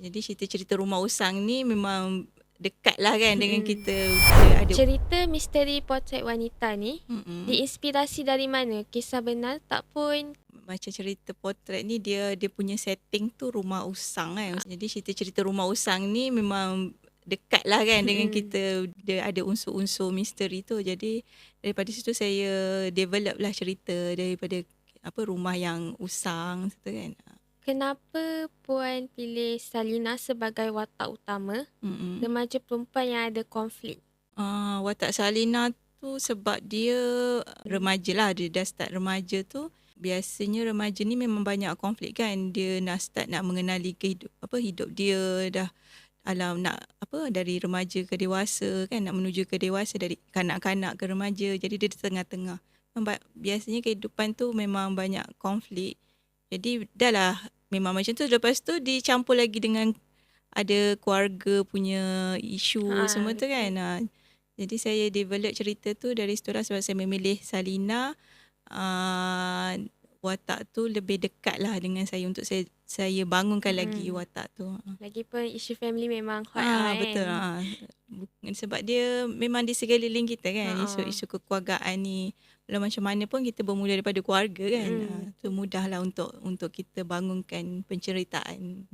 Jadi cerita-cerita Rumah Usang ni memang dekat lah kan dengan kita. Ada Cerita misteri Potret Wanita ni Mm-mm. diinspirasi dari mana? Kisah benar tak pun? Macam cerita potret ni dia punya setting tu rumah usang kan. Jadi cerita-cerita Rumah Usang ni memang dekat lah kan dengan kita. Dia ada unsur-unsur misteri tu. Jadi daripada situ saya develop lah cerita daripada rumah yang usang tu kan. Kenapa Puan pilih Salina sebagai watak utama, Mm-mm. remaja perempuan yang ada konflik? Watak Salina tu sebab dia remaja lah. Dia dah start remaja tu. Biasanya remaja ni memang banyak konflik kan. Dia nak mengenali hidup dia dah dari remaja ke dewasa kan, nak menuju ke dewasa, dari kanak-kanak ke remaja. Jadi dia di tengah-tengah. Biasanya kehidupan tu memang banyak konflik. Jadi dah lah memang macam tu. Lepas tu dicampur lagi dengan ada keluarga punya isu semua tu kan. Jadi saya develop cerita tu dari situ lah, sebab saya memilih Salina. Watak tu lebih dekat lah dengan saya untuk saya bangunkan lagi watak tu. Lagipun isu family memang hot lah kan. Betul. Sebab dia memang di sekeliling kita kan. Isu-isu kekeluargaan ni. Walau macam mana pun kita bermula daripada keluarga kan. Tu mudah lah untuk kita bangunkan penceritaan.